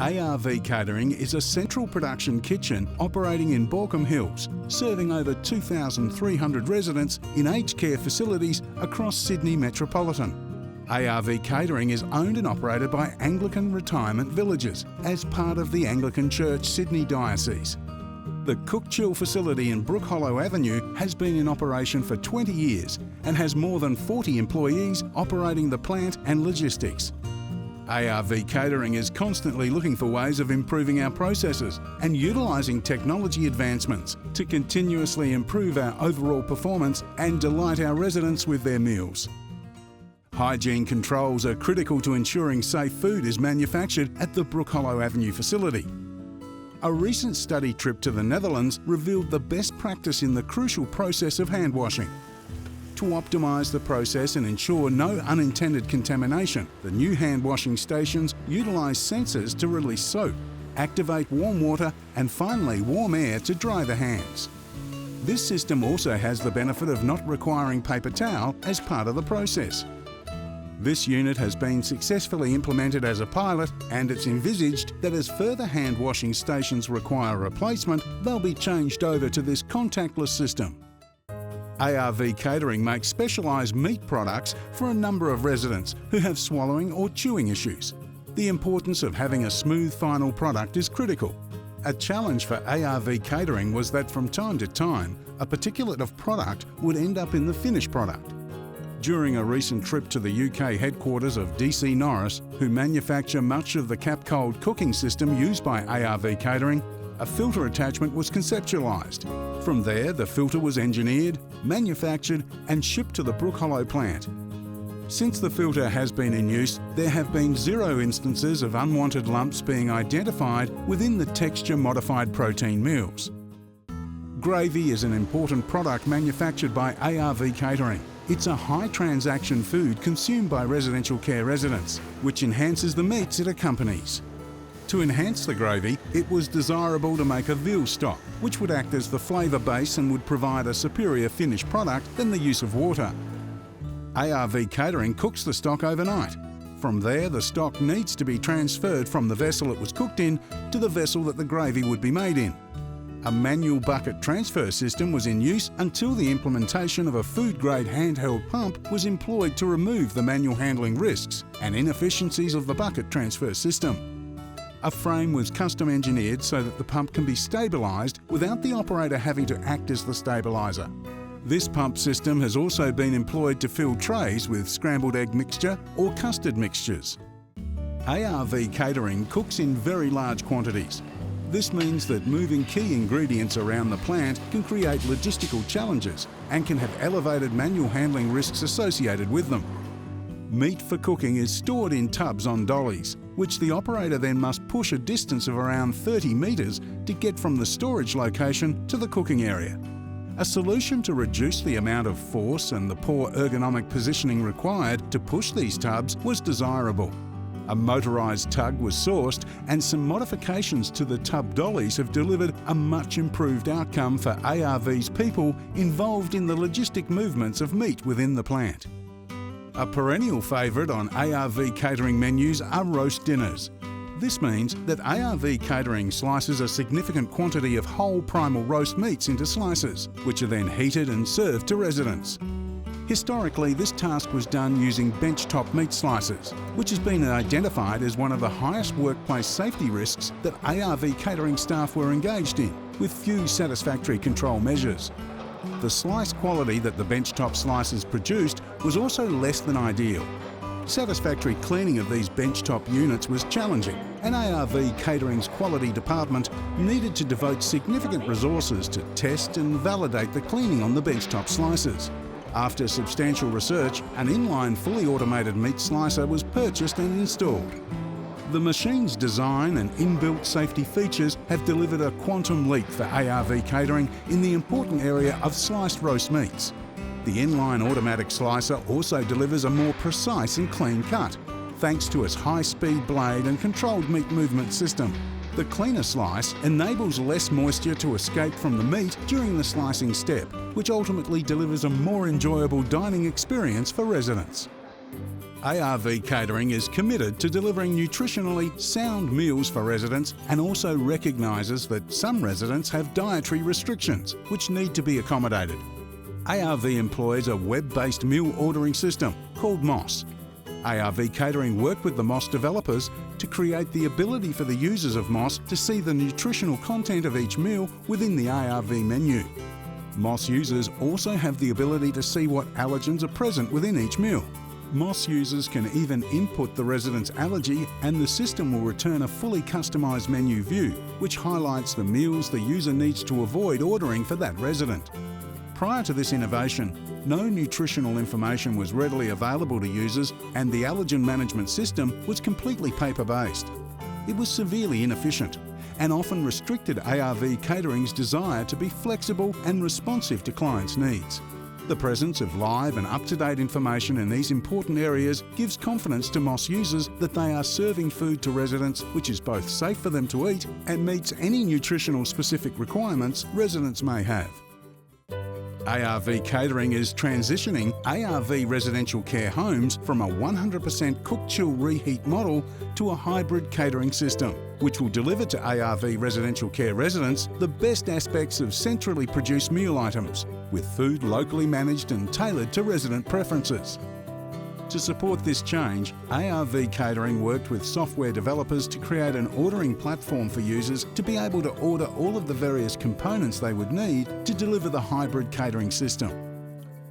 ARV Catering is a central production kitchen operating in Baulkham Hills, serving over 2,300 residents in aged care facilities across Sydney Metropolitan. ARV Catering is owned and operated by Anglican Retirement Villages as part of the Anglican Church Sydney Diocese. The Cook Chill facility in Brook Hollow Avenue has been in operation for 20 years and has more than 40 employees operating the plant and logistics. ARV Catering is constantly looking for ways of improving our processes and utilising technology advancements to continuously improve our overall performance and delight our residents with their meals. Hygiene controls are critical to ensuring safe food is manufactured at the Brook Hollow Avenue facility. A recent study trip to the Netherlands revealed the best practice in the crucial process of hand washing. To optimise the process and ensure no unintended contamination, the new hand washing stations utilise sensors to release soap, activate warm water and finally warm air to dry the hands. This system also has the benefit of not requiring paper towel as part of the process. This unit has been successfully implemented as a pilot, and it's envisaged that as further hand washing stations require replacement, they'll be changed over to this contactless system. ARV Catering makes specialised meat products for a number of residents who have swallowing or chewing issues. The importance of having a smooth final product is critical. A challenge for ARV Catering was that from time to time, a particulate of product would end up in the finished product. During a recent trip to the UK headquarters of DC Norris, who manufacture much of the cap-cold cooking system used by ARV Catering, a filter attachment was conceptualised. From there, the filter was engineered, manufactured and shipped to the Brook Hollow plant. Since the filter has been in use, there have been 0 instances of unwanted lumps being identified within the texture-modified protein meals. Gravy is an important product manufactured by ARV Catering. It's a high-transaction food consumed by residential care residents, which enhances the meats it accompanies. To enhance the gravy, it was desirable to make a veal stock, which would act as the flavour base and would provide a superior finished product than the use of water. ARV Catering cooks the stock overnight. From there, the stock needs to be transferred from the vessel it was cooked in to the vessel that the gravy would be made in. A manual bucket transfer system was in use until the implementation of a food-grade handheld pump was employed to remove the manual handling risks and inefficiencies of the bucket transfer system. A frame was custom engineered so that the pump can be stabilised without the operator having to act as the stabiliser. This pump system has also been employed to fill trays with scrambled egg mixture or custard mixtures. ARV Catering cooks in very large quantities. This means that moving key ingredients around the plant can create logistical challenges and can have elevated manual handling risks associated with them. Meat for cooking is stored in tubs on dollies, which the operator then must push a distance of around 30 metres to get from the storage location to the cooking area. A solution to reduce the amount of force and the poor ergonomic positioning required to push these tubs was desirable. A motorised tug was sourced and some modifications to the tub dollies have delivered a much improved outcome for ARV's people involved in the logistic movements of meat within the plant. A perennial favourite on ARV Catering menus are roast dinners. This means that ARV Catering slices a significant quantity of whole primal roast meats into slices, which are then heated and served to residents. Historically, this task was done using benchtop meat slicers, which has been identified as one of the highest workplace safety risks that ARV Catering staff were engaged in, with few satisfactory control measures. The slice quality that the benchtop slicers produced was also less than ideal. Satisfactory cleaning of these benchtop units was challenging, and ARV Catering's quality department needed to devote significant resources to test and validate the cleaning on the benchtop slicers. After substantial research, an inline fully automated meat slicer was purchased and installed. The machine's design and inbuilt safety features have delivered a quantum leap for ARV Catering in the important area of sliced roast meats. The inline automatic slicer also delivers a more precise and clean cut, thanks to its high-speed blade and controlled meat movement system. The cleaner slice enables less moisture to escape from the meat during the slicing step, which ultimately delivers a more enjoyable dining experience for residents. ARV Catering is committed to delivering nutritionally sound meals for residents and also recognises that some residents have dietary restrictions which need to be accommodated. ARV employs a web-based meal ordering system called MOS. ARV Catering worked with the MOS developers to create the ability for the users of MOS to see the nutritional content of each meal within the ARV menu. MOS users also have the ability to see what allergens are present within each meal. MOS users can even input the resident's allergy and the system will return a fully customised menu view, which highlights the meals the user needs to avoid ordering for that resident. Prior to this innovation, no nutritional information was readily available to users and the allergen management system was completely paper-based. It was severely inefficient and often restricted ARV Catering's desire to be flexible and responsive to clients' needs. The presence of live and up-to-date information in these important areas gives confidence to MOS users that they are serving food to residents which is both safe for them to eat and meets any nutritional specific requirements residents may have. ARV Catering is transitioning ARV residential care homes from a 100% cook-chill reheat model to a hybrid catering system, which will deliver to ARV residential care residents the best aspects of centrally produced meal items, with food locally managed and tailored to resident preferences. To support this change, ARV Catering worked with software developers to create an ordering platform for users to be able to order all of the various components they would need to deliver the hybrid catering system.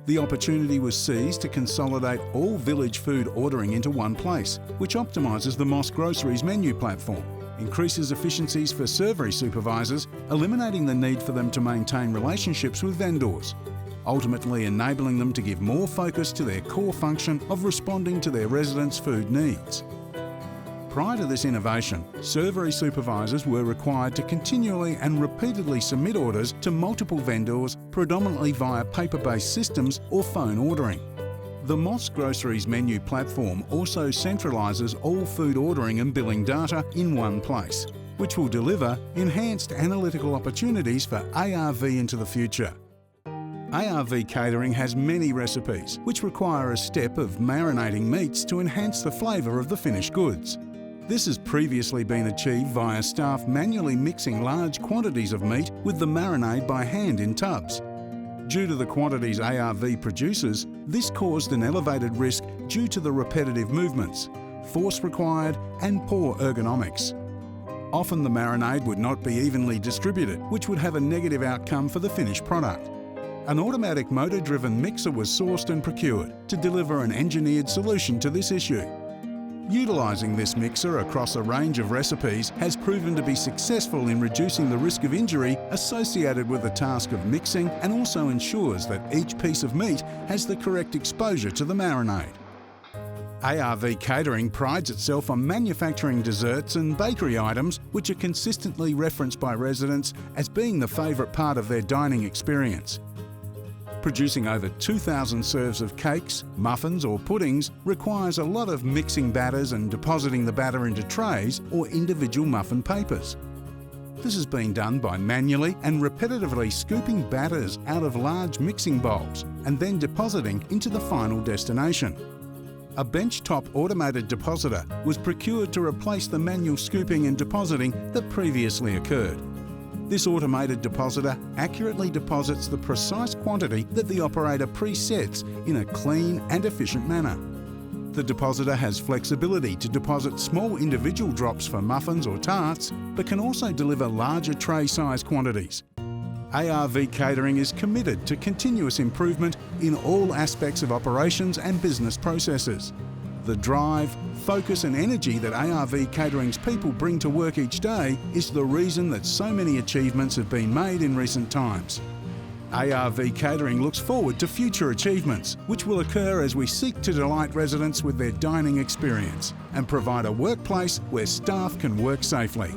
The opportunity was seized to consolidate all village food ordering into one place, which optimises the MOS Groceries menu platform, increases efficiencies for servery supervisors, eliminating the need for them to maintain relationships with vendors, ultimately enabling them to give more focus to their core function of responding to their residents' food needs. Prior to this innovation, servery supervisors were required to continually and repeatedly submit orders to multiple vendors, predominantly via paper-based systems or phone ordering. The MOS Groceries menu platform also centralises all food ordering and billing data in one place, which will deliver enhanced analytical opportunities for ARV into the future. ARV Catering has many recipes which require a step of marinating meats to enhance the flavour of the finished goods. This has previously been achieved via staff manually mixing large quantities of meat with the marinade by hand in tubs. Due to the quantities ARV produces, this caused an elevated risk due to the repetitive movements, force required and poor ergonomics. Often the marinade would not be evenly distributed, which would have a negative outcome for the finished product. An automatic motor-driven mixer was sourced and procured to deliver an engineered solution to this issue. Utilising this mixer across a range of recipes has proven to be successful in reducing the risk of injury associated with the task of mixing and also ensures that each piece of meat has the correct exposure to the marinade. ARV Catering prides itself on manufacturing desserts and bakery items which are consistently referenced by residents as being the favourite part of their dining experience. Producing over 2,000 serves of cakes, muffins or puddings requires a lot of mixing batters and depositing the batter into trays or individual muffin papers. This has been done by manually and repetitively scooping batters out of large mixing bowls and then depositing into the final destination. A bench-top automated depositor was procured to replace the manual scooping and depositing that previously occurred. This automated depositor accurately deposits the precise quantity that the operator presets in a clean and efficient manner. The depositor has flexibility to deposit small individual drops for muffins or tarts, but can also deliver larger tray-size quantities. ARV Catering is committed to continuous improvement in all aspects of operations and business processes. The drive, focus and energy that ARV Catering's people bring to work each day is the reason that so many achievements have been made in recent times. ARV Catering looks forward to future achievements, which will occur as we seek to delight residents with their dining experience and provide a workplace where staff can work safely.